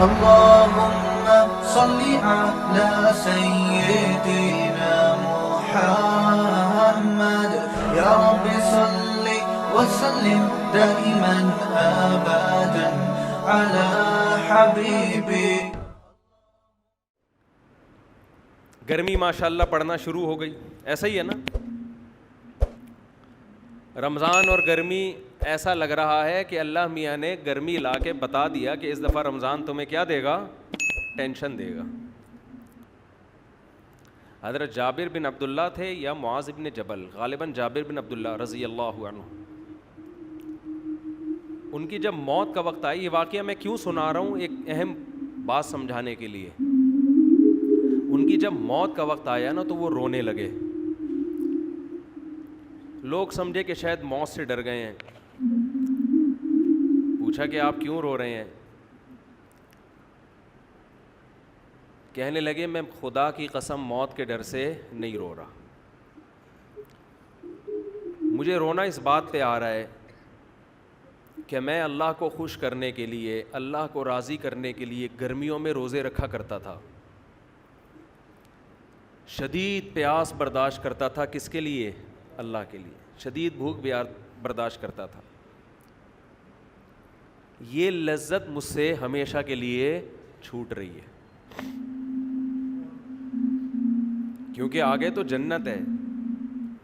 اللهم صل على سيدنا محمد يا رب صل وسلم دائما أبدا على حبيبي. گرمی ماشاءاللہ پڑنا شروع ہو گئی, ایسا ہی ہے نا. رمضان اور گرمی ایسا لگ رہا ہے کہ اللہ میاں نے گرمی لا کے بتا دیا کہ اس دفعہ رمضان تمہیں کیا دے گا, ٹینشن دے گا. حضرت جابر بن عبداللہ تھے یا معاذ بن جبل, غالباً جابر بن عبداللہ رضی اللہ عنہ. ان کی جب موت کا وقت آئی, یہ واقعہ میں کیوں سنا رہا ہوں, ایک اہم بات سمجھانے کے لیے. ان کی جب موت کا وقت آیا نا تو وہ رونے لگے. لوگ سمجھے کہ شاید موت سے ڈر گئے ہیں. پوچھا کہ آپ کیوں رو رہے ہیں؟ کہنے لگے میں خدا کی قسم موت کے ڈر سے نہیں رو رہا. مجھے رونا اس بات پہ آ رہا ہے کہ میں اللہ کو خوش کرنے کے لیے, اللہ کو راضی کرنے کے لیے گرمیوں میں روزے رکھا کرتا تھا. شدید پیاس برداشت کرتا تھا. کس کے لیے؟ اللہ کے لیے. شدید بھوک برداشت کرتا تھا. یہ لذت مجھ سے ہمیشہ کے لیے چھوٹ رہی ہے, کیونکہ آگے تو جنت ہے.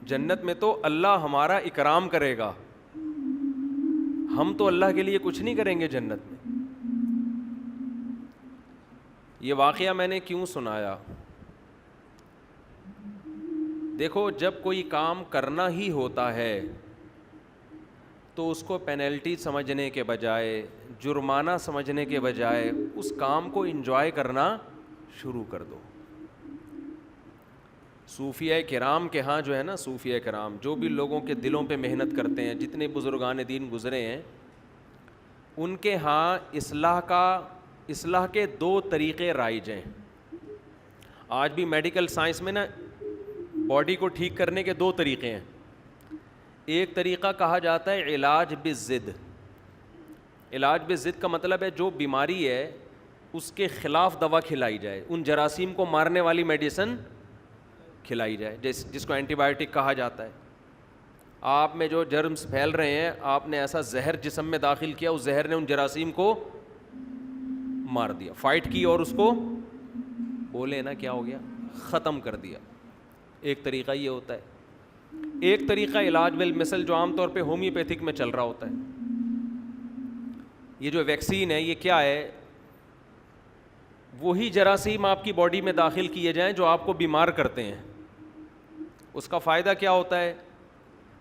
جنت میں تو اللہ ہمارا اکرام کرے گا, ہم تو اللہ کے لیے کچھ نہیں کریں گے جنت میں. یہ واقعہ میں نے کیوں سنایا؟ دیکھو, جب کوئی کام کرنا ہی ہوتا ہے تو اس کو پینلٹی سمجھنے کے بجائے, جرمانہ سمجھنے کے بجائے اس کام کو انجوائے کرنا شروع کر دو. صوفیہ کرام کے ہاں جو ہے نا, صوفیہ کرام جو بھی لوگوں کے دلوں پہ محنت کرتے ہیں, جتنے بزرگان دین گزرے ہیں, ان کے ہاں اصلاح کے 2 طریقے رائج ہیں. آج بھی میڈیکل سائنس میں نا باڈی کو ٹھیک کرنے کے 2 طریقے ہیں. ایک طریقہ کہا جاتا ہے علاج بالضد. علاج بالضد کا مطلب ہے جو بیماری ہے اس کے خلاف دوا کھلائی جائے, ان جراثیم کو مارنے والی میڈیسن کھلائی جائے, جس کو اینٹی بائیوٹک کہا جاتا ہے. آپ میں جو جرمز پھیل رہے ہیں, آپ نے ایسا زہر جسم میں داخل کیا, اس زہر نے ان جراثیم کو مار دیا, فائٹ کی اور اس کو بولے نا کیا ہو گیا, ختم کر دیا. ایک طریقہ یہ ہوتا ہے. ایک طریقہ علاج بالمثل جو عام طور پہ ہومیوپیتھک میں چل رہا ہوتا ہے. یہ جو ویکسین ہے یہ کیا ہے, وہی جراثیم آپ کی باڈی میں داخل کیے جائیں جو آپ کو بیمار کرتے ہیں. اس کا فائدہ کیا ہوتا ہے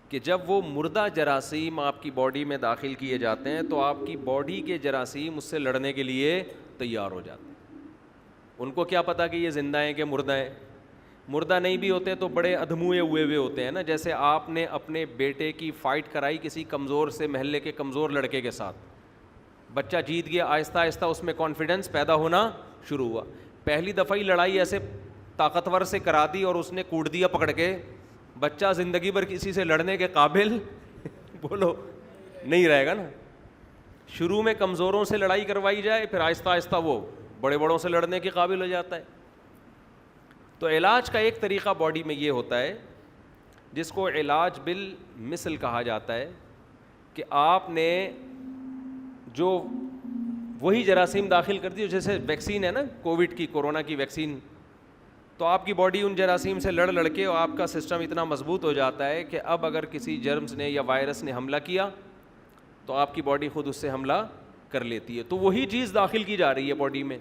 کہ جب وہ مردہ جراثیم آپ کی باڈی میں داخل کیے جاتے ہیں تو آپ کی باڈی کے جراثیم اس سے لڑنے کے لیے تیار ہو جاتے ہیں. ان کو کیا پتا کہ یہ زندہ ہیں کہ مردہ ہیں. مردہ نہیں بھی ہوتے تو بڑے ادھموئے ہوئے ہوتے ہیں نا. جیسے آپ نے اپنے بیٹے کی فائٹ کرائی کسی کمزور سے, محلے کے کمزور لڑکے کے ساتھ, بچہ جیت گیا, آہستہ آہستہ اس میں کانفیڈنس پیدا ہونا شروع ہوا. پہلی دفعہ ہی لڑائی ایسے طاقتور سے کرا دی اور اس نے کوٹ دیا پکڑ کے, بچہ زندگی بھر کسی سے لڑنے کے قابل بولو نہیں رہے گا نا. شروع میں کمزوروں سے لڑائی کروائی جائے, پھر آہستہ آہستہ وہ بڑے بڑوں سے لڑنے کے قابل ہو جاتا ہے. تو علاج کا ایک طریقہ باڈی میں یہ ہوتا ہے جس کو علاج بالمثل کہا جاتا ہے, کہ آپ نے جو وہی جراثیم داخل کر دی, جیسے ویکسین ہے نا کووڈ کی, کورونا کی ویکسین, تو آپ کی باڈی ان جراثیم سے لڑ کے اور آپ کا سسٹم اتنا مضبوط ہو جاتا ہے کہ اب اگر کسی جرمز نے یا وائرس نے حملہ کیا تو آپ کی باڈی خود اس سے حملہ کر لیتی ہے. تو وہی چیز داخل کی جا رہی ہے باڈی میں.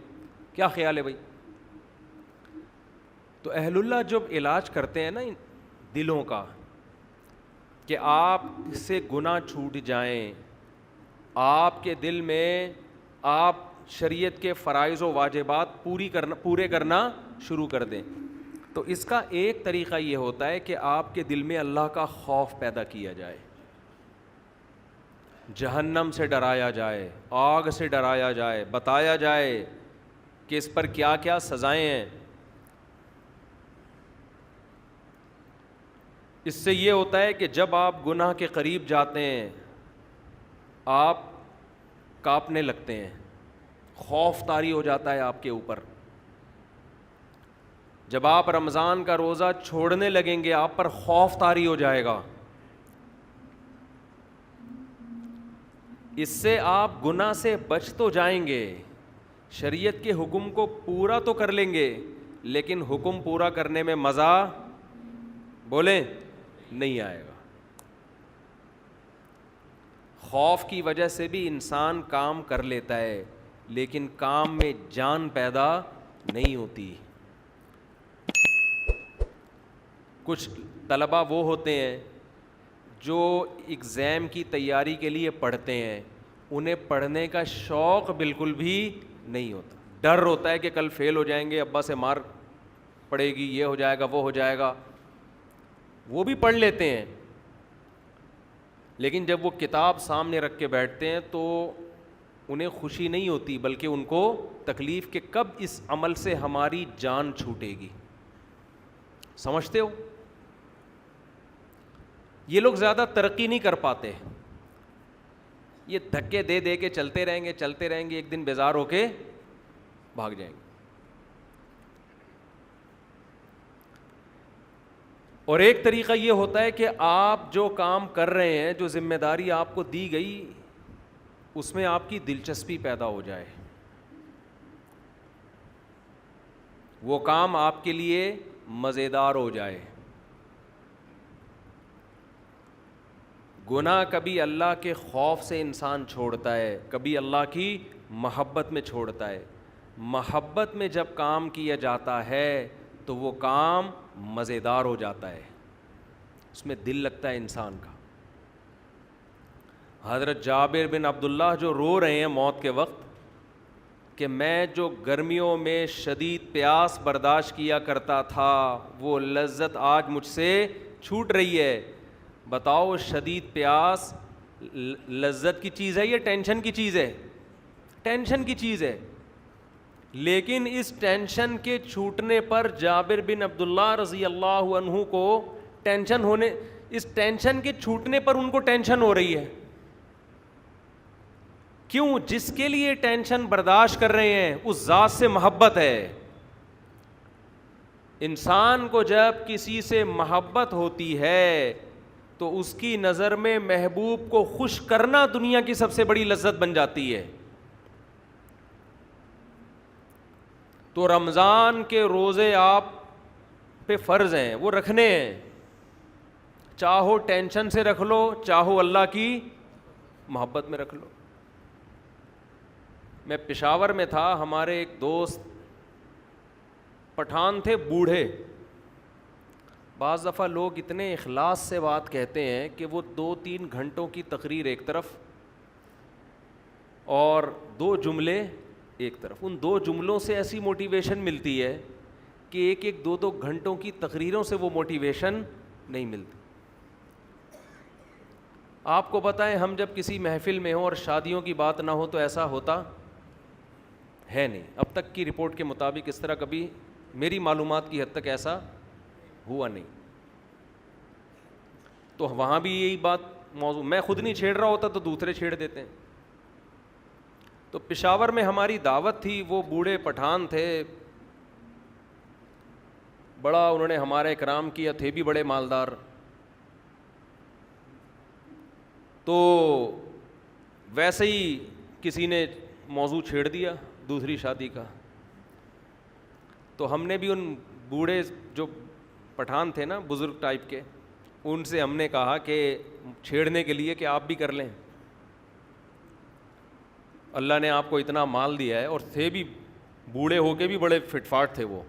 کیا خیال ہے بھائی؟ تو اہل اللہ جب علاج کرتے ہیں نا دلوں کا, کہ آپ سے گناہ چھوٹ جائیں, آپ کے دل میں آپ شریعت کے فرائض و واجبات پورے کرنا شروع کر دیں, تو اس کا ایک طریقہ یہ ہوتا ہے کہ آپ کے دل میں اللہ کا خوف پیدا کیا جائے, جہنم سے ڈرایا جائے, آگ سے ڈرایا جائے, بتایا جائے کہ اس پر کیا کیا سزائیں ہیں. اس سے یہ ہوتا ہے کہ جب آپ گناہ کے قریب جاتے ہیں آپ کانپنے لگتے ہیں, خوف طاری ہو جاتا ہے آپ کے اوپر. جب آپ رمضان کا روزہ چھوڑنے لگیں گے آپ پر خوف طاری ہو جائے گا. اس سے آپ گناہ سے بچ تو جائیں گے, شریعت کے حکم کو پورا تو کر لیں گے, لیکن حکم پورا کرنے میں مزہ بولیں نہیں آئے گا. خوف کی وجہ سے بھی انسان کام کر لیتا ہے, لیکن کام میں جان پیدا نہیں ہوتی. کچھ طلباء وہ ہوتے ہیں جو ایگزام کی تیاری کے لیے پڑھتے ہیں, انہیں پڑھنے کا شوق بالکل بھی نہیں ہوتا. ڈر ہوتا ہے کہ کل فیل ہو جائیں گے, ابا سے مار پڑے گی, یہ ہو جائے گا وہ ہو جائے گا. وہ بھی پڑھ لیتے ہیں, لیکن جب وہ کتاب سامنے رکھ کے بیٹھتے ہیں تو انہیں خوشی نہیں ہوتی, بلکہ ان کو تکلیف کہ کب اس عمل سے ہماری جان چھوٹے گی. سمجھتے ہو؟ یہ لوگ زیادہ ترقی نہیں کر پاتے, یہ دھکے دے دے کے چلتے رہیں گے, ایک دن بیزار ہو کے بھاگ جائیں گے. اور ایک طریقہ یہ ہوتا ہے کہ آپ جو کام کر رہے ہیں, جو ذمہ داری آپ کو دی گئی, اس میں آپ کی دلچسپی پیدا ہو جائے, وہ کام آپ کے لیے مزیدار ہو جائے. گناہ کبھی اللہ کے خوف سے انسان چھوڑتا ہے, کبھی اللہ کی محبت میں چھوڑتا ہے. محبت میں جب کام کیا جاتا ہے تو وہ کام مزیدار ہو جاتا ہے, اس میں دل لگتا ہے انسان کا. حضرت جابر بن عبداللہ جو رو رہے ہیں موت کے وقت کہ میں جو گرمیوں میں شدید پیاس برداشت کیا کرتا تھا وہ لذت آج مجھ سے چھوٹ رہی ہے. بتاؤ شدید پیاس لذت کی چیز ہے یا ٹینشن کی چیز ہے؟ ٹینشن کی چیز ہے. لیکن اس ٹینشن کے چھوٹنے پر جابر بن عبداللہ رضی اللہ عنہ کو اس ٹینشن کے چھوٹنے پر ان کو ٹینشن ہو رہی ہے. کیوں؟ جس کے لیے ٹینشن برداشت کر رہے ہیں اس ذات سے محبت ہے. انسان کو جب کسی سے محبت ہوتی ہے تو اس کی نظر میں محبوب کو خوش کرنا دنیا کی سب سے بڑی لذت بن جاتی ہے. تو رمضان کے روزے آپ پہ فرض ہیں, وہ رکھنے ہیں, چاہو ٹینشن سے رکھ لو, چاہو اللہ کی محبت میں رکھ لو. میں پشاور میں تھا, ہمارے ایک دوست پٹھان تھے, بوڑھے. بعض دفعہ لوگ اتنے اخلاص سے بات کہتے ہیں کہ وہ 2-3 گھنٹوں کی تقریر ایک طرف اور 2 جملے ایک طرف, ان 2 جملوں سے ایسی موٹیویشن ملتی ہے کہ 1-2 گھنٹوں کی تقریروں سے وہ موٹیویشن نہیں ملتی. آپ کو بتائیں, ہم جب کسی محفل میں ہوں اور شادیوں کی بات نہ ہو تو ایسا ہوتا ہے نہیں. اب تک کی رپورٹ کے مطابق اس طرح کبھی میری معلومات کی حد تک ایسا ہوا نہیں. تو وہاں بھی یہی بات موضوع, میں خود نہیں چھیڑ رہا ہوتا تو دوسرے چھیڑ دیتے ہیں. تو پشاور میں ہماری دعوت تھی, وہ بوڑھے پٹھان تھے, بڑا انہوں نے ہمارا اکرام کیا, تھے بھی بڑے مالدار. تو ویسے ہی کسی نے موضوع چھیڑ دیا دوسری شادی کا. تو ہم نے بھی ان بوڑھے جو پٹھان تھے نا, بزرگ ٹائپ کے, ان سے ہم نے کہا کہ چھیڑنے کے لیے کہ آپ بھی کر لیں, اللہ نے آپ کو اتنا مال دیا ہے, اور تھے بھی بوڑھے ہو کے بھی بڑے فٹ فاٹ تھے وہ.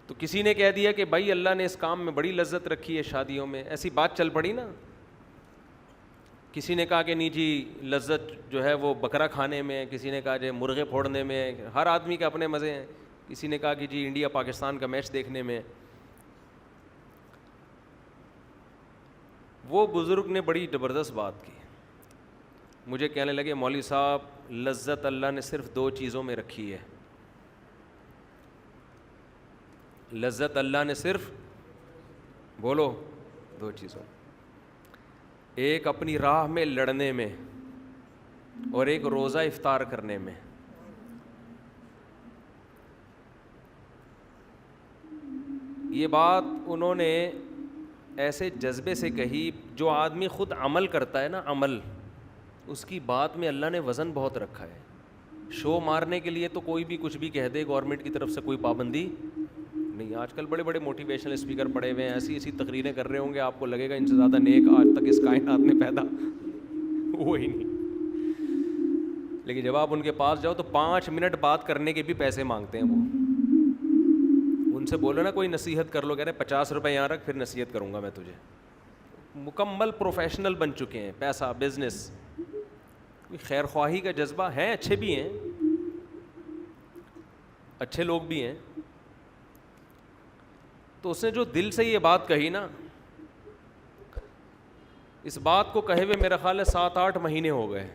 تو کسی نے کہہ دیا کہ بھائی اللہ نے اس کام میں بڑی لذت رکھی ہے شادیوں میں, ایسی بات چل پڑی نا. کسی نے کہا کہ نہیں جی لذت جو ہے وہ بکرا کھانے میں, کسی نے کہا جو مرغے پھوڑنے میں, ہر آدمی کے اپنے مزے ہیں. کسی نے کہا کہ جی انڈیا پاکستان کا میچ دیکھنے میں. وہ بزرگ نے بڑی زبردست بات کی, مجھے کہنے لگے مولوی صاحب لذت اللہ نے صرف 2 چیزوں میں رکھی ہے. لذت اللہ نے صرف بولو 2 چیزوں, ایک اپنی راہ میں لڑنے میں, اور ایک روزہ افطار کرنے میں. یہ بات انہوں نے ایسے جذبے سے کہی. جو آدمی خود عمل کرتا ہے نا, عمل, اس کی بات میں اللہ نے وزن بہت رکھا ہے. شو مارنے کے لیے تو کوئی بھی کچھ بھی کہہ دے, گورنمنٹ کی طرف سے کوئی پابندی نہیں. آج کل بڑے بڑے موٹیویشنل اسپیکر پڑے ہوئے ہیں, ایسی ایسی تقریریں کر رہے ہوں گے, آپ کو لگے گا ان سے زیادہ نیک آج تک اس کائنات میں پیدا ہوا ہی نہیں. لیکن جب آپ ان کے پاس جاؤ تو 5 منٹ بات کرنے کے بھی پیسے مانگتے ہیں وہ. ان سے بولو نا کوئی نصیحت کر لو, کہہ رہے 50 روپے یہاں رکھ, پھر نصیحت کروں گا میں تجھے. مکمل پروفیشنل بن چکے ہیں, پیسہ, بزنس, خیر خواہی کا جذبہ ہے. اچھے بھی ہیں, اچھے لوگ بھی ہیں. تو اس نے جو دل سے یہ بات کہی نا, اس بات کو کہے ہوئے میرا خیال ہے 7-8 مہینے ہو گئے.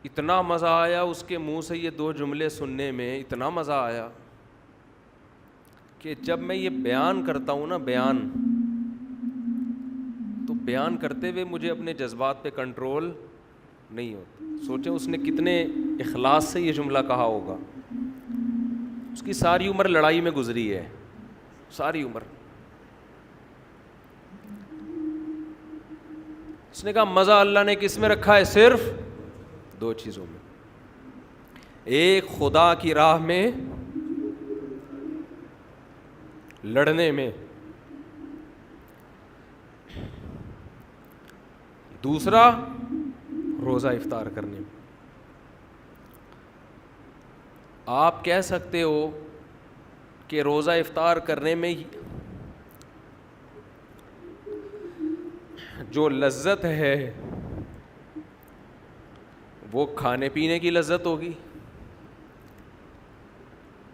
اتنا مزہ آیا اس کے منہ سے یہ 2 جملے سننے میں, اتنا مزہ آیا کہ جب میں یہ بیان کرتا ہوں نا, تو بیان کرتے ہوئے مجھے اپنے جذبات پہ کنٹرول نہیں ہوتا. سوچیں اس نے کتنے اخلاص سے یہ جملہ کہا ہوگا. اس کی ساری عمر لڑائی میں گزری ہے, ساری عمر. اس نے کہا مزہ اللہ نے کس میں رکھا ہے؟ صرف 2 چیزوں میں. ایک خدا کی راہ میں لڑنے میں, دوسرا روزہ افطار کرنے میں. آپ کہہ سکتے ہو کہ روزہ افطار کرنے میں جو لذت ہے وہ کھانے پینے کی لذت ہوگی.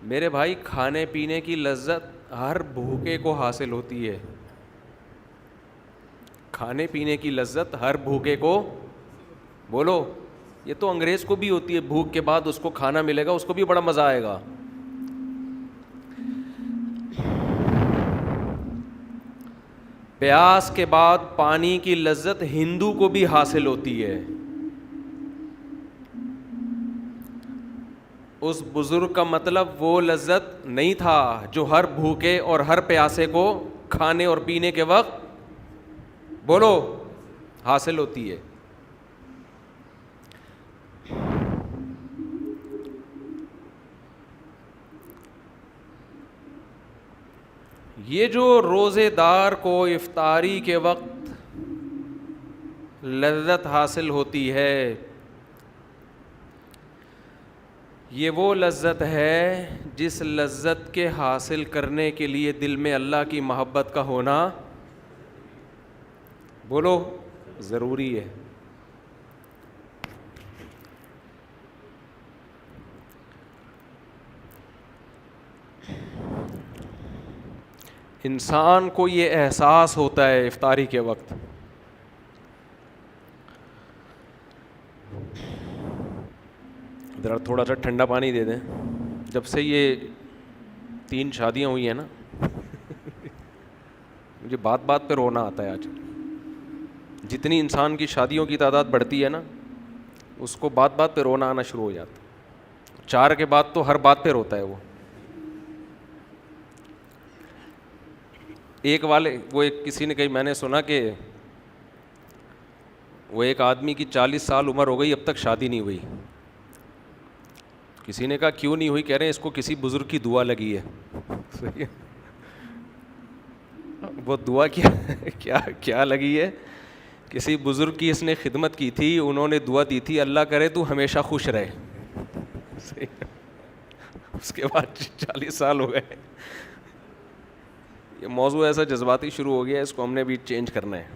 میرے بھائی, کھانے پینے کی لذت ہر بھوکے کو حاصل ہوتی ہے. کھانے پینے کی لذت ہر بھوکے کو, بولو, یہ تو انگریز کو بھی ہوتی ہے. بھوک کے بعد اس کو کھانا ملے گا, اس کو بھی بڑا مزہ آئے گا. پیاس کے بعد پانی کی لذت ہندو کو بھی حاصل ہوتی ہے. اس بزرگ کا مطلب وہ لذت نہیں تھا جو ہر بھوکے اور ہر پیاسے کو کھانے اور پینے کے وقت, بولو, حاصل ہوتی ہے. یہ جو روزے دار کو افطاری کے وقت لذت حاصل ہوتی ہے, یہ وہ لذت ہے جس لذت کے حاصل کرنے کے لیے دل میں اللہ کی محبت کا ہونا, بولو, ضروری ہے. انسان کو یہ احساس ہوتا ہے افطاری کے وقت, ذرا تھوڑا سا ٹھنڈا پانی دے دیں. جب سے یہ 3 شادیاں ہوئی ہیں نا, مجھے بات بات پہ رونا آتا ہے. آج جتنی انسان کی شادیوں کی تعداد بڑھتی ہے نا, اس کو بات بات پہ رونا آنا شروع ہو جاتا ہے. 4 کے بعد تو ہر بات پہ روتا ہے وہ. ایک کسی نے کہی, میں نے سنا کہ وہ ایک آدمی کی 40 سال عمر ہو گئی, اب تک شادی نہیں ہوئی. کسی نے کہا کیوں نہیں ہوئی؟ کہہ رہے ہیں اس کو کسی بزرگ کی دعا لگی ہے. وہ دعا کیا لگی ہے؟ کسی بزرگ کی اس نے خدمت کی تھی, انہوں نے دعا دی تھی اللہ کرے تو ہمیشہ خوش رہے. اس کے بعد 40 سال ہو گئے. یہ موضوع ایسا جذباتی شروع ہو گیا, اس کو ہم نے بھی چینج کرنا ہے.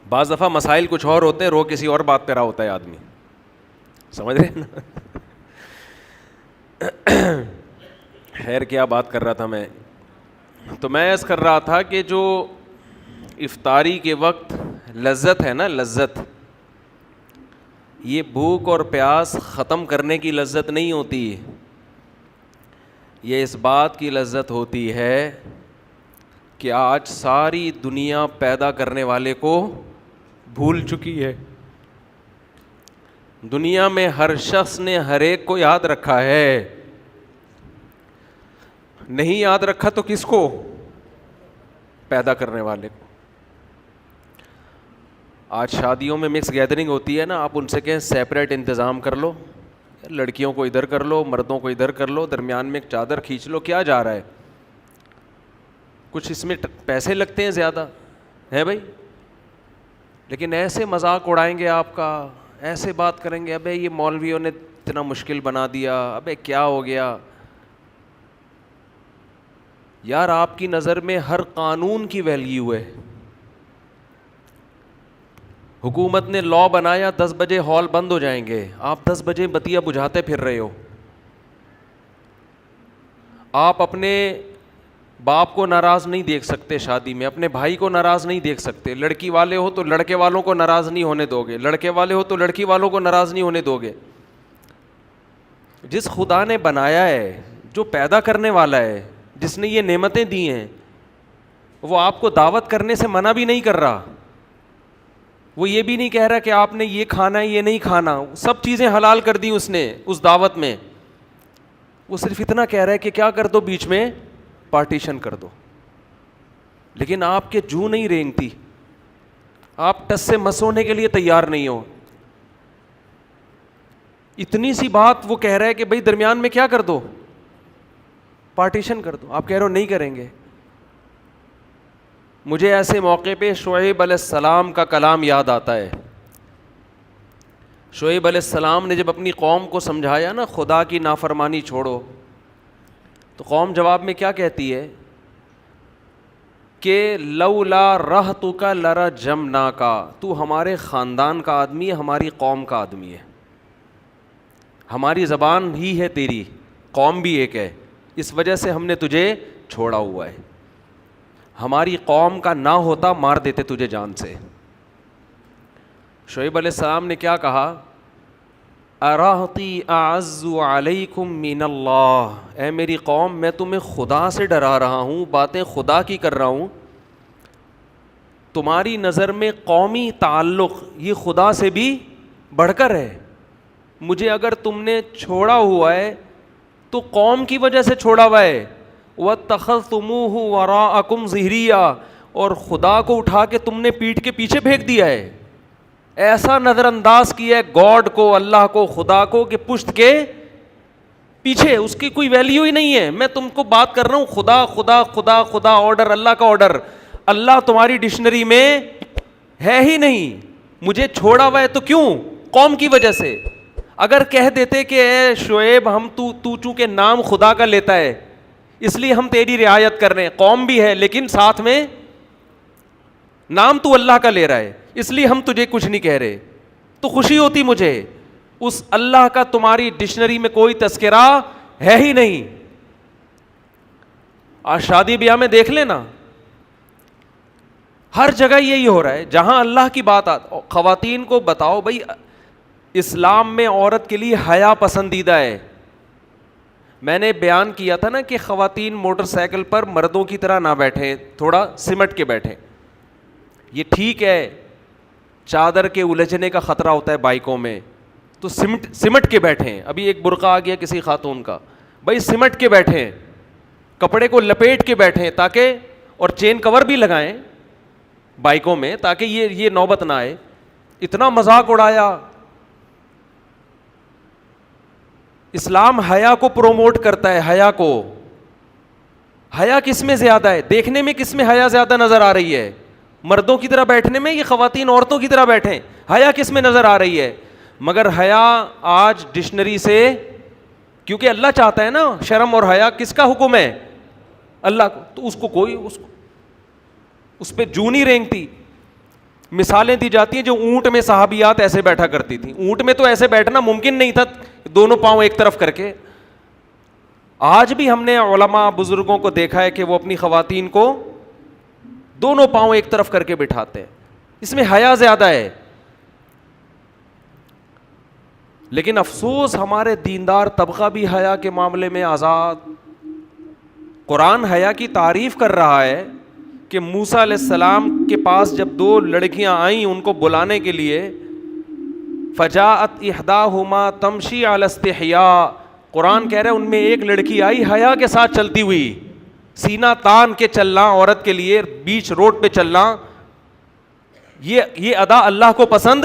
بعض دفعہ مسائل کچھ اور ہوتے ہیں, رو کسی اور بات پہ رہا ہوتا ہے آدمی, سمجھ رہے ہیں نا. خیر کیا بات کر رہا تھا میں, تو میں عرض کر رہا تھا کہ جو افطاری کے وقت لذت ہے نا, لذت, یہ بھوک اور پیاس ختم کرنے کی لذت نہیں ہوتی, یہ اس بات کی لذت ہوتی ہے کہ آج ساری دنیا پیدا کرنے والے کو بھول چکی ہے. دنیا میں ہر شخص نے ہر ایک کو یاد رکھا ہے, نہیں یاد رکھا تو کس کو؟ پیدا کرنے والے کو. آج شادیوں میں مکس گیدرنگ ہوتی ہے نا, آپ ان سے کہیں سیپریٹ انتظام کر لو, لڑکیوں کو ادھر کر لو, مردوں کو ادھر کر لو, درمیان میں ایک چادر کھینچ لو, کیا جا رہا ہے؟ کچھ اس میں پیسے لگتے ہیں زیادہ ہے بھائی, لیکن ایسے مذاق اڑائیں گے آپ کا, ایسے بات کریں گے, ابے یہ مولویوں نے اتنا مشکل بنا دیا, ابے کیا ہو گیا یار. آپ کی نظر میں ہر قانون کی ویلیو ہے. حکومت نے لا بنایا 10 بجے ہال بند ہو جائیں گے, آپ 10 بجے بتیا بجھاتے پھر رہے ہو. آپ اپنے باپ کو ناراض نہیں دیکھ سکتے شادی میں, اپنے بھائی کو ناراض نہیں دیکھ سکتے. لڑکی والے ہو تو لڑکے والوں کو ناراض نہیں ہونے دو گے, لڑکے والے ہو تو لڑکی والوں کو ناراض نہیں ہونے دو گے. جس خدا نے بنایا ہے, جو پیدا کرنے والا ہے, جس نے یہ نعمتیں دی ہیں, وہ آپ کو دعوت کرنے سے منع بھی نہیں کر رہا. وہ یہ بھی نہیں کہہ رہا کہ آپ نے یہ کھانا ہے یہ نہیں کھانا, سب چیزیں حلال کر دی اس نے اس دعوت میں. وہ صرف اتنا کہہ رہا ہے کہ کیا کر دو, بیچ میں پارٹیشن کر دو. لیکن آپ کے جو نہیں رینگتی, آپ ٹس سے مس ہونے کے لیے تیار نہیں ہو. اتنی سی بات وہ کہہ رہا ہے کہ بھائی درمیان میں کیا کر دو, پارٹیشن کر دو. آپ کہہ رہے ہو نہیں کریں گے. مجھے ایسے موقع پہ شعیب علیہ السلام کا کلام یاد آتا ہے. شعیب علیہ السلام نے جب اپنی قوم کو سمجھایا نا خدا کی نافرمانی چھوڑو, تو قوم جواب میں کیا کہتی ہے کہ لولا رہتک لرجمناک, تو ہمارے خاندان کا آدمی ہے, ہماری قوم کا آدمی ہے, ہماری زبان ہی ہے تیری, قوم بھی ایک ہے, اس وجہ سے ہم نے تجھے چھوڑا ہوا ہے. ہماری قوم کا نہ ہوتا مار دیتے تجھے جان سے. شعیب علیہ السلام نے کیا کہا, ارہتی اعز علیکم من اللہ, اے میری قوم میں تمہیں خدا سے ڈرا رہا ہوں, باتیں خدا کی کر رہا ہوں. تمہاری نظر میں قومی تعلق یہ خدا سے بھی بڑھ کر ہے. مجھے اگر تم نے چھوڑا ہوا ہے تو قوم کی وجہ سے چھوڑا ہوا ہے. وَاتَّخَذْتُمُوهُ وَرَاءَكُمْ ظِهْرِيًّا, اور خدا کو اٹھا کے تم نے پیٹھ کے پیچھے پھینک دیا ہے. ایسا نظر انداز کیا ہے گاڈ کو, اللہ کو, خدا کو, کہ پشت کے پیچھے اس کی کوئی ویلیو ہی نہیں ہے. میں تم کو بات کر رہا ہوں خدا خدا خدا خدا, آرڈر اللہ کا آرڈر. اللہ تمہاری ڈکشنری میں ہے ہی نہیں. مجھے چھوڑا ہوا ہے تو کیوں؟ قوم کی وجہ سے. اگر کہہ دیتے کہ اے شعیب ہم تو چونکہ نام خدا کا لیتا ہے اس لیے ہم تیری رعایت کر رہے ہیں, قوم بھی ہے لیکن ساتھ میں نام تو اللہ کا لے رہا ہے اس لیے ہم تجھے کچھ نہیں کہہ رہے, تو خوشی ہوتی مجھے. اس اللہ کا تمہاری ڈکشنری میں کوئی تذکرہ ہے ہی نہیں. آج شادی بیاہ میں دیکھ لینا, ہر جگہ یہی ہو رہا ہے. جہاں اللہ کی بات خواتین کو بتاؤ بھائی اسلام میں عورت کے لیے حیا پسندیدہ ہے. میں نے بیان کیا تھا نا کہ خواتین موٹر سائیکل پر مردوں کی طرح نہ بیٹھیں, تھوڑا سمٹ کے بیٹھیں. یہ ٹھیک ہے چادر کے الجھنے کا خطرہ ہوتا ہے بائکوں میں, تو سمٹ کے بیٹھیں. ابھی ایک برقع آ گیا کسی خاتون کا, بھائی سمٹ کے بیٹھیں, کپڑے کو لپیٹ کے بیٹھیں تاکہ, اور چین کور بھی لگائیں بائکوں میں تاکہ یہ نوبت نہ آئے. اتنا مذاق اڑایا. اسلام حیا کو پروموٹ کرتا ہے, حیا کو. حیا کس میں زیادہ ہے؟ دیکھنے میں کس میں حیا زیادہ نظر آ رہی ہے؟ مردوں کی طرح بیٹھنے میں, یہ خواتین عورتوں کی طرح بیٹھیں, حیا کس میں نظر آ رہی ہے؟ مگر حیا آج ڈکشنری سے, کیونکہ اللہ چاہتا ہے نا شرم اور حیا کس کا حکم ہے؟ اللہ کو. تو اس کو کوئی اس پہ جو نہیں رینگتی. مثالیں دی جاتی ہیں جو اونٹ میں صحابیات ایسے بیٹھا کرتی تھیں. اونٹ میں تو ایسے بیٹھنا ممکن نہیں تھا, دونوں پاؤں ایک طرف کر کے. آج بھی ہم نے علماء بزرگوں کو دیکھا ہے کہ وہ اپنی خواتین کو دونوں پاؤں ایک طرف کر کے بٹھاتے ہیں. اس میں حیا زیادہ ہے. لیکن افسوس ہمارے دیندار طبقہ بھی حیا کے معاملے میں آزاد, قرآن حیا کی تعریف کر رہا ہے کہ موسیٰ علیہ السلام کے پاس جب 2 لڑکیاں آئیں ان کو بلانے کے لیے، فجاءت احداہما تمشی علی استحیاء، قرآن کہہ رہا ہے ان میں ایک لڑکی آئی حیا کے ساتھ چلتی ہوئی، سینہ تان کے چلنا عورت کے لیے بیچ روڈ پہ چلنا، یہ ادا اللہ کو پسند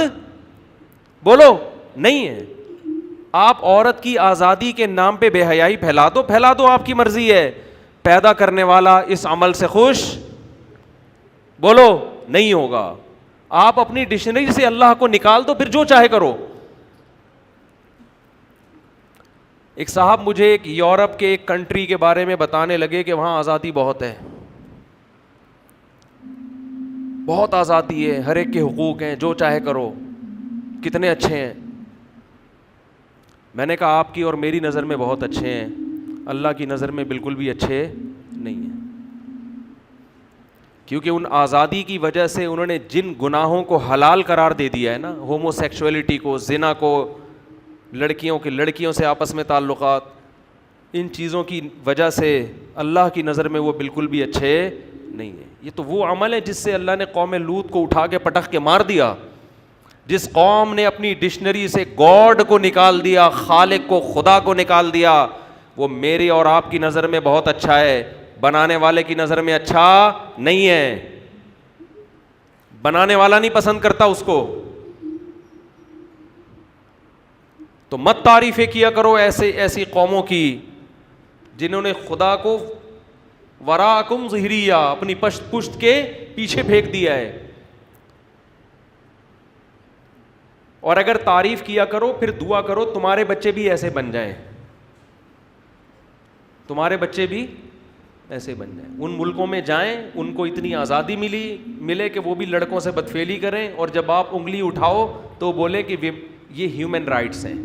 بولو نہیں ہے. آپ عورت کی آزادی کے نام پہ بے حیائی پھیلا دو، آپ کی مرضی ہے. پیدا کرنے والا اس عمل سے خوش بولو نہیں ہوگا. آپ اپنی ڈکشنری سے اللہ کو نکال دو، پھر جو چاہے کرو. ایک صاحب مجھے ایک یورپ کے ایک کنٹری کے بارے میں بتانے لگے کہ وہاں آزادی بہت ہے، بہت آزادی ہے، ہر ایک کے حقوق ہیں، جو چاہے کرو، کتنے اچھے ہیں. میں نے کہا آپ کی اور میری نظر میں بہت اچھے ہیں، اللہ کی نظر میں بالکل بھی اچھے نہیں ہیں. کیونکہ ان آزادی کی وجہ سے انہوں نے جن گناہوں کو حلال قرار دے دیا ہے نا، ہومو سیکشولیٹی کو، زنا کو، لڑکیوں سے آپس میں تعلقات، ان چیزوں کی وجہ سے اللہ کی نظر میں وہ بالکل بھی اچھے نہیں ہیں. یہ تو وہ عمل ہے جس سے اللہ نے قوم لوط کو اٹھا کے پٹخ کے مار دیا. جس قوم نے اپنی ڈکشنری سے گاڈ کو نکال دیا، خالق کو، خدا کو نکال دیا، وہ میری اور آپ کی نظر میں بہت اچھا ہے، بنانے والے کی نظر میں اچھا نہیں ہے. بنانے والا نہیں پسند کرتا اس کو. تو مت تعریفیں کیا کرو ایسی قوموں کی جنہوں نے خدا کو وراکم ظہریہ، اپنی پشت کے پیچھے پھینک دیا ہے. اور اگر تعریف کیا کرو پھر دعا کرو تمہارے بچے بھی ایسے بن جائیں، تمہارے بچے بھی ایسے بن جائیں. ان ملکوں میں جائیں، ان کو اتنی آزادی ملے کہ وہ بھی لڑکوں سے بدفعلی کریں، اور جب آپ انگلی اٹھاؤ تو بولے کہ یہ ہیومن رائٹس ہیں.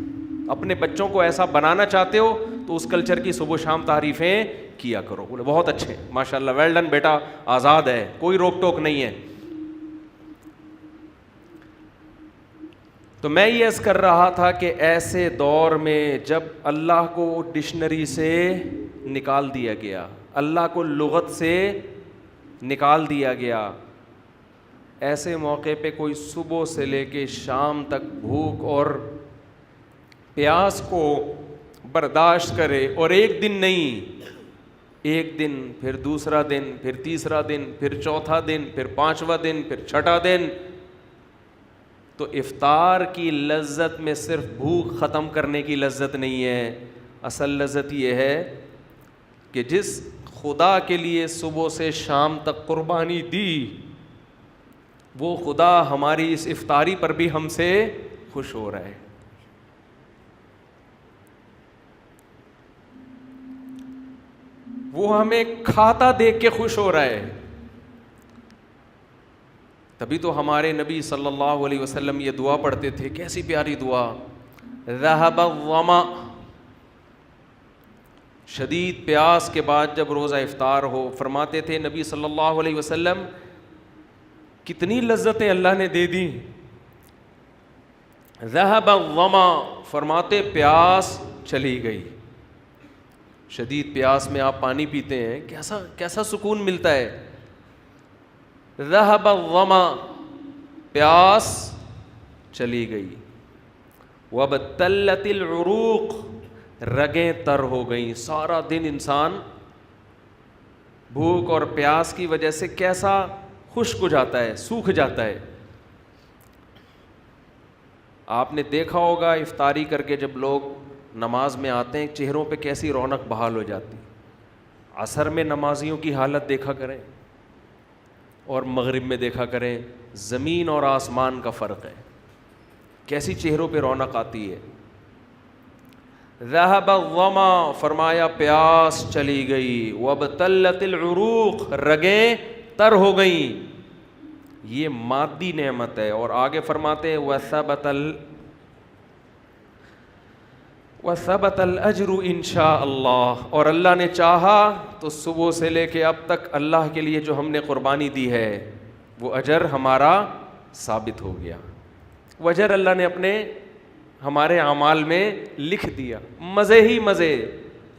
اپنے بچوں کو ایسا بنانا چاہتے ہو تو اس کلچر کی صبح و شام تعریفیں کیا کرو. بولے بہت اچھے، ماشاء اللہ، ویل ڈن بیٹا، آزاد ہے، کوئی روک ٹوک نہیں ہے. تو میں یہ عرض کر رہا تھا کہ ایسے دور میں جب اللہ کو ڈکشنری سے نکال دیا گیا، اللہ کو لغت سے نکال دیا گیا، ایسے موقع پہ کوئی صبح سے لے کے شام تک بھوک اور پیاس کو برداشت کرے، اور ایک دن نہیں، ایک دن، پھر دوسرا دن، پھر تیسرا دن، پھر چوتھا دن، پھر 5واں دن، پھر 6واں دن، تو افطار کی لذت میں صرف بھوک ختم کرنے کی لذت نہیں ہے. اصل لذت یہ ہے کہ جس خدا کے لیے صبح سے شام تک قربانی دی، وہ خدا ہماری اس افطاری پر بھی ہم سے خوش ہو رہا ہے. وہ ہمیں کھاتا دیکھ کے خوش ہو رہا ہے. تبھی تو ہمارے نبی صلی اللہ علیہ وسلم یہ دعا پڑھتے تھے، کیسی پیاری دعا، ذہب الظما، شدید پیاس کے بعد جب روزہ افطار ہو، فرماتے تھے نبی صلی اللہ علیہ وسلم کتنی لذتیں اللہ نے دے دی. ذہب الظما، فرماتے پیاس چلی گئی. شدید پیاس میں آپ پانی پیتے ہیں، کیسا سکون ملتا ہے. ذہب الظما، پیاس چلی گئی. وابتلت العروق، رگیں تر ہو گئیں. سارا دن انسان بھوک اور پیاس کی وجہ سے کیسا خشک ہو جاتا ہے، سوکھ جاتا ہے. آپ نے دیکھا ہوگا افطاری کر کے جب لوگ نماز میں آتے ہیں چہروں پہ کیسی رونق بحال ہو جاتی. عصر میں نمازیوں کی حالت دیکھا کریں اور مغرب میں دیکھا کریں، زمین اور آسمان کا فرق ہے، کیسی چہروں پہ رونق آتی ہے. ذہب الظما، فرمایا پیاس چلی گئی. وابتلت العروق، رگیں تر ہو گئیں. یہ مادی نعمت ہے. اور آگے فرماتے ہیں وثبت الاجر انشاء اللہ، اور اللہ نے چاہا تو صبح سے لے کے اب تک اللہ کے لیے جو ہم نے قربانی دی ہے وہ اجر ہمارا ثابت ہو گیا. وہ اجر اللہ نے اپنے ہمارے اعمال میں لکھ دیا. مزے ہی مزے،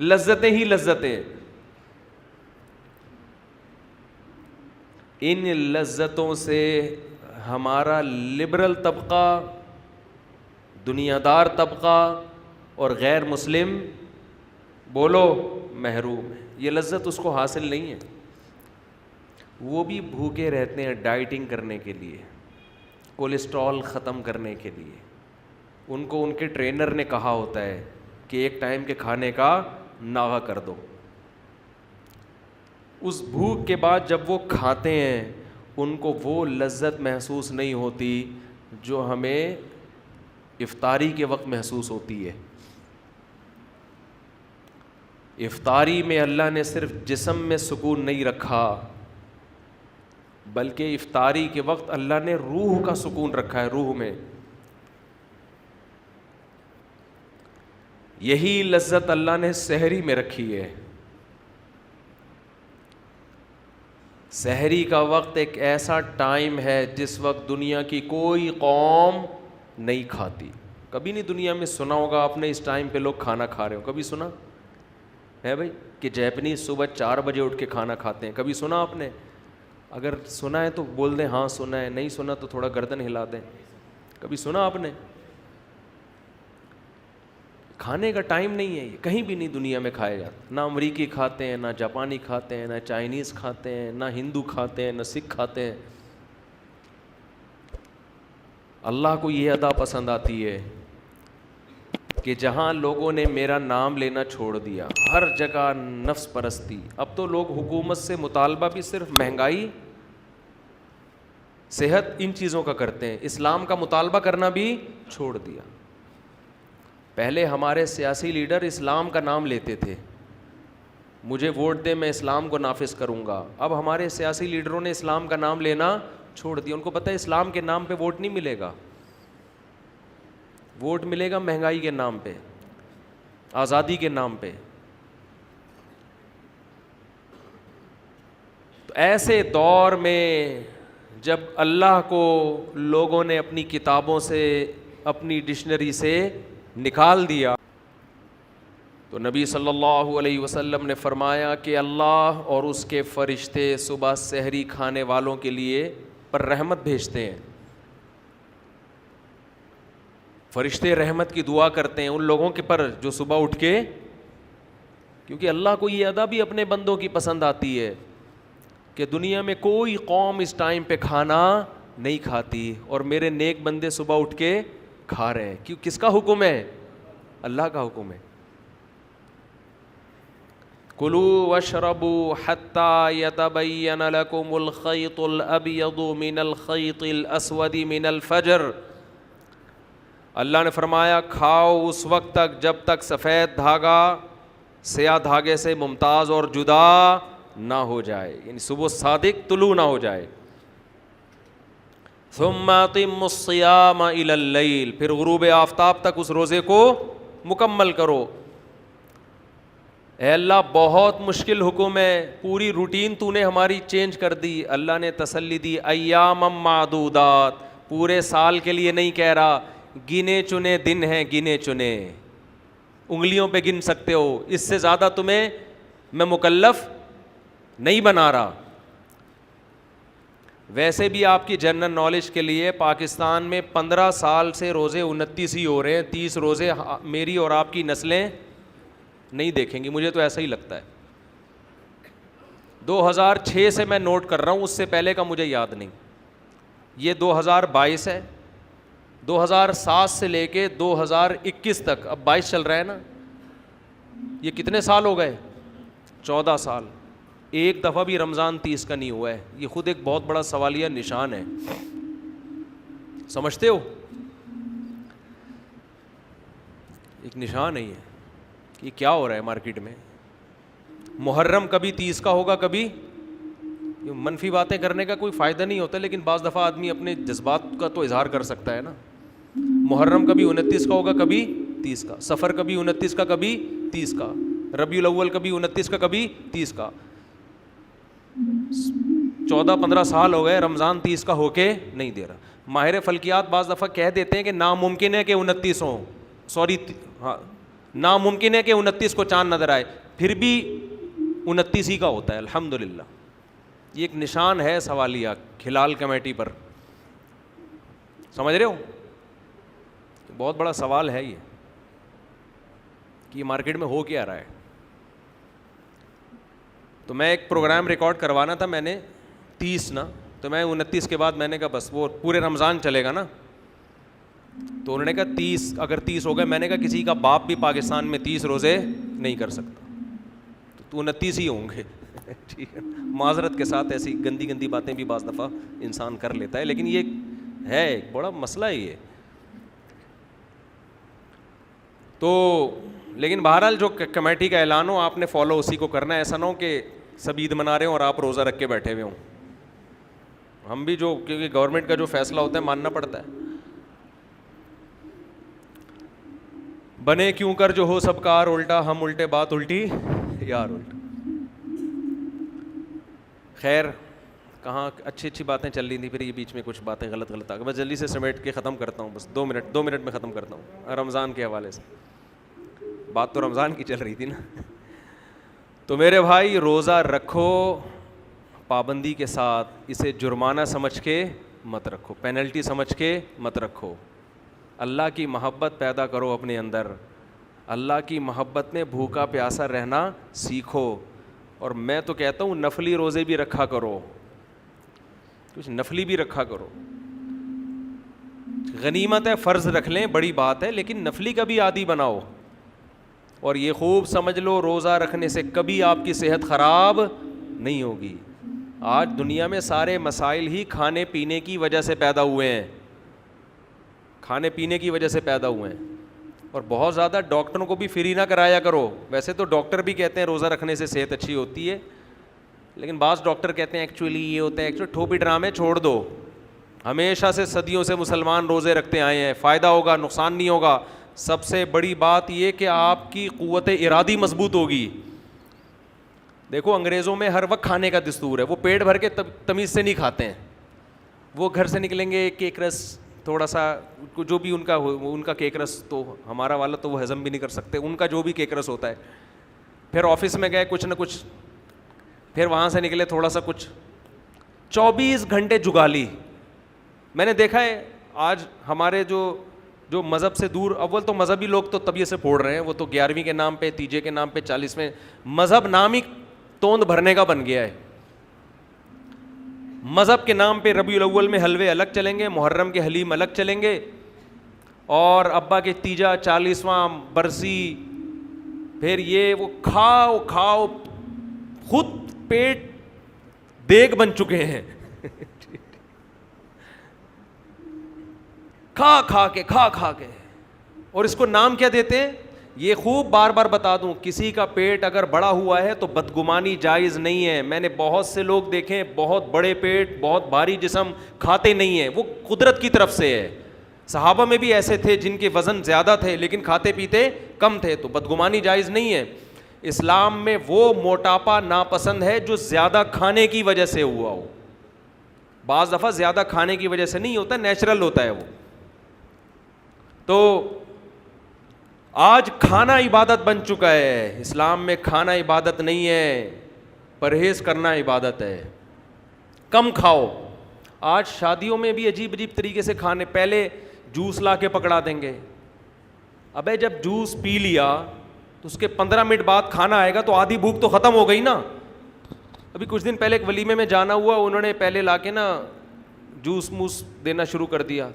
لذتیں ہی لذتیں. ان لذتوں سے ہمارا لبرل طبقہ، دنیا دار طبقہ اور غیر مسلم بولو محروم ہے. یہ لذت اس کو حاصل نہیں ہے. وہ بھی بھوکے رہتے ہیں ڈائٹنگ کرنے کے لیے، کولیسٹرول ختم کرنے کے لیے. ان کو ان کے ٹرینر نے کہا ہوتا ہے کہ ایک ٹائم کے کھانے کا ناغہ کر دو. اس بھوک کے بعد جب وہ کھاتے ہیں ان کو وہ لذت محسوس نہیں ہوتی جو ہمیں افطاری کے وقت محسوس ہوتی ہے. افطاری میں اللہ نے صرف جسم میں سکون نہیں رکھا بلکہ افطاری کے وقت اللہ نے روح کا سکون رکھا ہے. روح میں یہی لذت اللہ نے سحری میں رکھی ہے. سحری کا وقت ایک ایسا ٹائم ہے جس وقت دنیا کی کوئی قوم نہیں کھاتی. کبھی نہیں دنیا میں سنا ہوگا آپ نے اس ٹائم پہ لوگ کھانا کھا رہے ہو. کبھی سنا ہے بھائی کہ جیپنیز صبح 4 بجے اٹھ کے کھانا کھاتے ہیں؟ کبھی سنا آپ نے؟ اگر سنا ہے تو بول دیں ہاں سنا ہے، نہیں سنا تو تھوڑا گردن ہلا دیں. کبھی سنا آپ نے؟ کھانے کا ٹائم نہیں ہے. یہ کہیں بھی نہیں دنیا میں کھایا جاتا. نہ امریکی کھاتے ہیں، نہ جاپانی کھاتے ہیں، نہ چائنیز کھاتے ہیں، نہ ہندو کھاتے ہیں، نہ سکھ کھاتے ہیں. اللہ کو یہ ادا پسند آتی ہے کہ جہاں لوگوں نے میرا نام لینا چھوڑ دیا، ہر جگہ نفس پرستی. اب تو لوگ حکومت سے مطالبہ بھی صرف مہنگائی، صحت، ان چیزوں کا کرتے ہیں. اسلام کا مطالبہ کرنا بھی چھوڑ دیا. پہلے ہمارے سیاسی لیڈر اسلام کا نام لیتے تھے، مجھے ووٹ دیں میں اسلام کو نافذ کروں گا. اب ہمارے سیاسی لیڈروں نے اسلام کا نام لینا چھوڑ دیا. ان کو پتہ ہے اسلام کے نام پہ ووٹ نہیں ملے گا، ووٹ ملے گا مہنگائی کے نام پہ، آزادی کے نام پہ. تو ایسے دور میں جب اللہ کو لوگوں نے اپنی کتابوں سے، اپنی ڈکشنری سے نکال دیا، تو نبی صلی اللہ علیہ وسلم نے فرمایا کہ اللہ اور اس کے فرشتے صبح سحری کھانے والوں کے لیے پر رحمت بھیجتے ہیں. فرشتے رحمت کی دعا کرتے ہیں ان لوگوں کے پر جو صبح اٹھ کے، کیونکہ اللہ کو یہ ادا بھی اپنے بندوں کی پسند آتی ہے کہ دنیا میں کوئی قوم اس ٹائم پہ کھانا نہیں کھاتی اور میرے نیک بندے صبح اٹھ کے کھا رہے ہیں. کیوں؟ کس کا حکم ہے؟ اللہ کا حکم ہے. کلوا واشربوا حتى يتبين لكم الخيط الابيض من الخيط الاسود من الفجر. اللہ نے فرمایا کھاؤ اس وقت تک جب تک سفید دھاگا سیاہ دھاگے سے ممتاز اور جدا نہ ہو جائے، یعنی صبح صادق طلوع نہ ہو جائے. ثم اتموا الصيام الى الليل، پھر غروب آفتاب تک اس روزے کو مکمل کرو. اے اللہ بہت مشکل حکم ہے، پوری روٹین تو نے ہماری چینج کر دی. اللہ نے تسلی دی ایام معدودات، پورے سال کے لیے نہیں کہہ رہا، گنے چنے دن ہیں، گنے چنے انگلیوں پہ گن سکتے ہو، اس سے زیادہ تمہیں میں مکلف نہیں بنا رہا. ویسے بھی آپ کی جنرل نالج کے لیے پاکستان میں 15 سال سے روزے 29 ہی ہو رہے ہیں. 30 روزے میری اور آپ کی نسلیں نہیں دیکھیں گی، مجھے تو ایسا ہی لگتا ہے. 2006 سے میں نوٹ کر رہا ہوں، اس سے پہلے کا مجھے یاد نہیں. یہ 2022 ہے، 2007 سے لے کے 2021 تک، اب 22 چل رہا ہے نا، یہ کتنے سال ہو گئے؟ 14 سال. ایک دفعہ بھی رمضان 30 کا نہیں ہوا ہے. یہ خود ایک بہت بڑا سوالیہ نشان ہے. سمجھتے ہو؟ ایک نشان ہے یہ کیا ہو رہا ہے مارکیٹ میں. محرم کبھی 30 کا ہوگا، کبھی منفی باتیں کرنے کا کوئی فائدہ نہیں ہوتا، لیکن بعض دفعہ آدمی اپنے جذبات کا تو اظہار کر سکتا ہے نا. محرم کبھی 29 کا ہوگا، کبھی 30 کا. سفر کبھی 29 کا، کبھی 30 کا. ربیع الاول کبھی 29 کا، کبھی 30 کا. 14-15 سال ہو گئے رمضان 30 کا ہو کے نہیں دے رہا. ماہر فلکیات بعض دفعہ کہہ دیتے ہیں کہ ناممکن ہے کہ 29 ہوں، ہاں ناممکن ہے کہ 29 کو چاند نظر آئے، پھر بھی 29 ہی کا ہوتا ہے. الحمدللہ یہ ایک نشان ہے سوالیہ ہلال کمیٹی پر, سمجھ رہے ہو؟ بہت بڑا سوال ہے یہ کہ مارکیٹ میں ہو کیا رہا ہے. تو میں ایک پروگرام ریکارڈ کروانا تھا میں نے 30 نا, تو میں 29 کے بعد میں نے کہا بس وہ پورے رمضان چلے گا نا, تو انہوں نے کہا 30 اگر 30 ہو گئے, میں نے کہا کسی کا باپ بھی پاکستان میں 30 روزے نہیں کر سکتا, تو 29 ہی ہوں گے. ٹھیک ہے, معذرت کے ساتھ ایسی گندی گندی باتیں بھی بعض دفعہ انسان کر لیتا ہے, لیکن یہ ہے ایک بڑا مسئلہ ہے یہ. تو لیکن بہرحال جو کمیٹی کا اعلان ہو آپ نے فالو اسی کو کرنا ہے, ایسا نہ ہو کہ سب عید منا رہے ہوں اور آپ روزہ رکھ کے بیٹھے ہوئے ہوں. ہم بھی جو, کیونکہ گورنمنٹ کا جو فیصلہ ہوتا ہے ماننا پڑتا ہے. بنے کیوں کر جو ہو سب کار الٹا, ہم الٹے بات الٹی یار الٹا. خیر کہاں اچھی اچھی باتیں چل رہی تھیں, پھر یہ بیچ میں کچھ باتیں غلط آ گئی. بس جلدی سے سمیٹ کے ختم کرتا ہوں, بس 2 منٹ میں ختم کرتا ہوں. رمضان کے حوالے سے بات تو رمضان کی چل رہی تھی نا. تو میرے بھائی روزہ رکھو پابندی کے ساتھ, اسے جرمانہ سمجھ کے مت رکھو, پینلٹی سمجھ کے مت رکھو. اللہ کی محبت پیدا کرو اپنے اندر, اللہ کی محبت میں بھوکا پیاسا رہنا سیکھو. اور میں تو کہتا ہوں نفلی روزے بھی رکھا کرو, کچھ نفلی بھی رکھا کرو. غنیمت ہے, فرض رکھ لیں بڑی بات ہے, لیکن نفلی کا بھی عادی بناؤ. اور یہ خوب سمجھ لو روزہ رکھنے سے کبھی آپ کی صحت خراب نہیں ہوگی. آج دنیا میں سارے مسائل ہی کھانے پینے کی وجہ سے پیدا ہوئے ہیں, کھانے پینے کی وجہ سے پیدا ہوئے ہیں. اور بہت زیادہ ڈاکٹروں کو بھی فری نہ کرایا کرو. ویسے تو ڈاکٹر بھی کہتے ہیں روزہ رکھنے سے صحت اچھی ہوتی ہے, لیکن بعض ڈاکٹر کہتے ہیں ایکچولی یہ ہوتا ہے, ایکچولی ٹھوپی ڈرامے چھوڑ دو. ہمیشہ سے صدیوں سے مسلمان روزے رکھتے آئے ہیں, فائدہ ہوگا نقصان نہیں ہوگا. سب سے بڑی بات یہ کہ آپ کی قوت ارادی مضبوط ہوگی. دیکھو انگریزوں میں ہر وقت کھانے کا دستور ہے, وہ پیٹ بھر کے تمیز سے نہیں کھاتے ہیں. وہ گھر سے نکلیں گے کیک رس تھوڑا سا, جو بھی ان کا کیک رس, تو ہمارا والا تو وہ ہضم بھی نہیں کر سکتے, ان کا جو بھی کیک رس ہوتا ہے. پھر آفس میں گئے کچھ نہ کچھ, پھر وہاں سے نکلے تھوڑا سا کچھ, 24 گھنٹے جگالی. میں نے دیکھا ہے آج ہمارے جو مذہب سے دور, اول تو مذہبی لوگ تو طبیعت سے پھوڑ رہے ہیں, وہ تو 11ویں کے نام پہ, تیجے کے نام پہ, 40ویں, مذہب نام ہی توند بھرنے کا بن گیا ہے. مذہب کے نام پہ ربیع الاول میں حلوے الگ چلیں گے, محرم کے حلیم الگ چلیں گے, اور ابا کے تیجا 40واں برسی, پھر یہ وہ کھاؤ خود پیٹ دیگ بن چکے ہیں. کھا کے, اور اس کو نام کیا دیتے ہیں, یہ خوب بار بار بتا دوں, کسی کا پیٹ اگر بڑا ہوا ہے تو بدگمانی جائز نہیں ہے. میں نے بہت سے لوگ دیکھے بہت بڑے پیٹ, بہت بھاری جسم, کھاتے نہیں ہیں, وہ قدرت کی طرف سے ہے. صحابہ میں بھی ایسے تھے جن کے وزن زیادہ تھے لیکن کھاتے پیتے کم تھے, تو بدگمانی جائز نہیں ہے. اسلام میں وہ موٹاپا ناپسند ہے جو زیادہ کھانے کی وجہ سے ہوا ہو. بعض دفعہ زیادہ کھانے کی وجہ سے نہیں ہوتا, نیچرل ہوتا ہے وہ. تو آج کھانا عبادت بن چکا ہے. اسلام میں کھانا عبادت نہیں ہے, پرہیز کرنا عبادت ہے. کم کھاؤ. آج شادیوں میں بھی عجیب طریقے سے کھانے, پہلے جوس لا کے پکڑا دیں گے. ابے جب جوس پی لیا تو اس کے 15 منٹ بعد کھانا آئے گا, تو آدھی بھوک تو ختم ہو گئی نا. ابھی کچھ دن پہلے ایک ولیمے میں جانا ہوا, انہوں نے پہلے لا کے نا جوس موس دینا شروع کر دیا.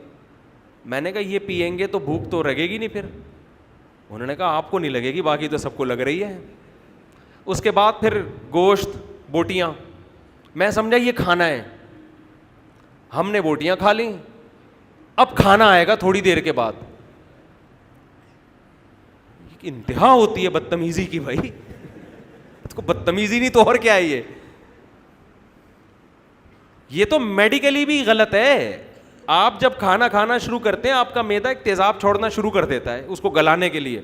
میں نے کہا یہ پئیں گے تو بھوک تو لگے گی نہیں پھر. انہوں نے کہا آپ کو نہیں لگے گی, باقی تو سب کو لگ رہی ہے. اس کے بعد پھر گوشت, بوٹیاں. میں سمجھا یہ کھانا ہے, ہم نے بوٹیاں کھا لیں, اب کھانا آئے گا تھوڑی دیر کے بعد. انتہا ہوتی ہے بدتمیزی کی بھائی. اس کو بدتمیزی نہیں تو اور کیا ہے یہ تو میڈیکلی بھی غلط ہے. آپ جب کھانا شروع کرتے ہیں, آپ کا معدہ ایک تیزاب چھوڑنا شروع کر دیتا ہے اس کو گلانے کے لیے.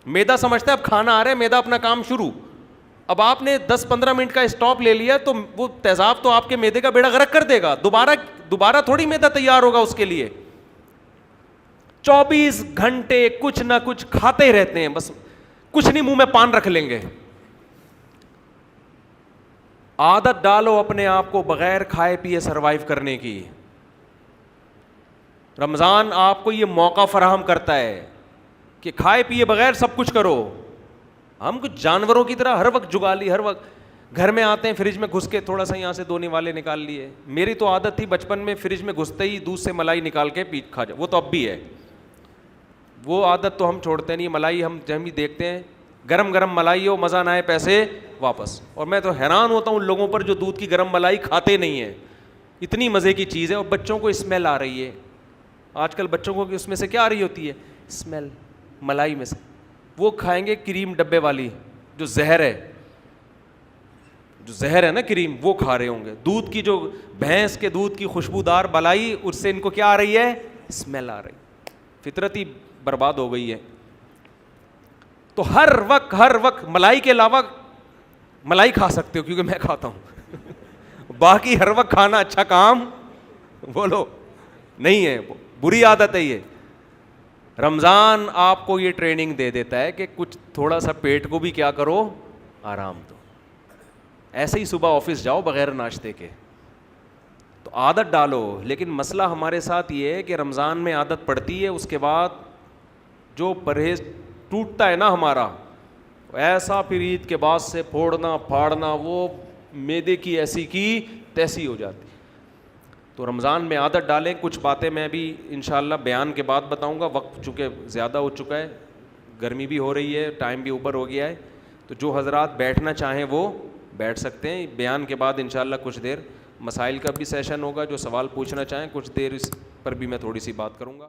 معدہ سمجھتا ہے اب کھانا آ رہا ہے, معدہ اپنا کام شروع. اب آپ نے 10-15 منٹ کا اسٹاپ لے لیا تو وہ تیزاب تو آپ کے معدے کا بیڑا غرق کر دے گا. دوبارہ تھوڑی معدہ تیار ہوگا اس کے لیے. 24 گھنٹے کچھ نہ کچھ کھاتے رہتے ہیں, بس کچھ نہیں منہ میں پان رکھ لیں گے. عادت ڈالو اپنے آپ کو بغیر کھائے پیے سروائیو کرنے کی. رمضان آپ کو یہ موقع فراہم کرتا ہے کہ کھائے پیے بغیر سب کچھ کرو. ہم کچھ جانوروں کی طرح ہر وقت جگالی, ہر وقت گھر میں آتے ہیں فریج میں گھس کے تھوڑا سا یہاں سے دھونے والے نکال لیے. میری تو عادت تھی بچپن میں فریج میں گھستے ہی دودھ سے ملائی نکال کے پی کھا جاؤ, وہ تو اب بھی ہے, وہ عادت تو ہم چھوڑتے نہیں. ملائی ہم جب بھی دیکھتے ہیں گرم گرم ملائی ہو, مزہ نہ آئے پیسے واپس. اور میں تو حیران ہوتا ہوں ان لوگوں پر جو دودھ کی گرم ملائی کھاتے نہیں ہیں, اتنی مزے کی چیز ہے. اور بچوں کو اسمیل آ رہی ہے آج کل, بچوں کو اس میں سے کیا آ رہی ہوتی ہے, اسمیل ملائی میں سے. وہ کھائیں گے کریم ڈبے والی جو زہر ہے نا کریم, وہ کھا رہے ہوں گے. دودھ کی جو بھینس کے دودھ کی خوشبودار بلائی, اس سے ان کو کیا آ رہی ہے, اسمیل آ رہی. فطرت ہی برباد ہو گئی ہے. تو ہر وقت ملائی کے علاوہ ملائی کھا سکتے ہو کیونکہ میں کھاتا ہوں باقی ہر وقت کھانا اچھا کام بولو نہیں ہے, بری عادت ہے یہ. رمضان آپ کو یہ ٹریننگ دے دیتا ہے کہ کچھ تھوڑا سا پیٹ کو بھی کیا کرو, آرام دو. ایسے ہی صبح آفس جاؤ بغیر ناشتے کے, تو عادت ڈالو. لیکن مسئلہ ہمارے ساتھ یہ ہے کہ رمضان میں عادت پڑتی ہے, اس کے بعد جو پرہیز ٹوٹتا ہے نا ہمارا, ایسا پھر عید کے بعد سے پھوڑنا پھاڑنا, وہ معدے کی ایسی کی تیسی ہو جاتی. تو رمضان میں عادت ڈالیں. کچھ باتیں میں بھی انشاءاللہ بیان کے بعد بتاؤں گا, وقت چونکہ زیادہ ہو چکا ہے, گرمی بھی ہو رہی ہے, ٹائم بھی اوپر ہو گیا ہے. تو جو حضرات بیٹھنا چاہیں وہ بیٹھ سکتے ہیں. بیان کے بعد انشاءاللہ کچھ دیر مسائل کا بھی سیشن ہوگا, جو سوال پوچھنا چاہیں کچھ دیر اس پر بھی میں تھوڑی سی بات کروں گا.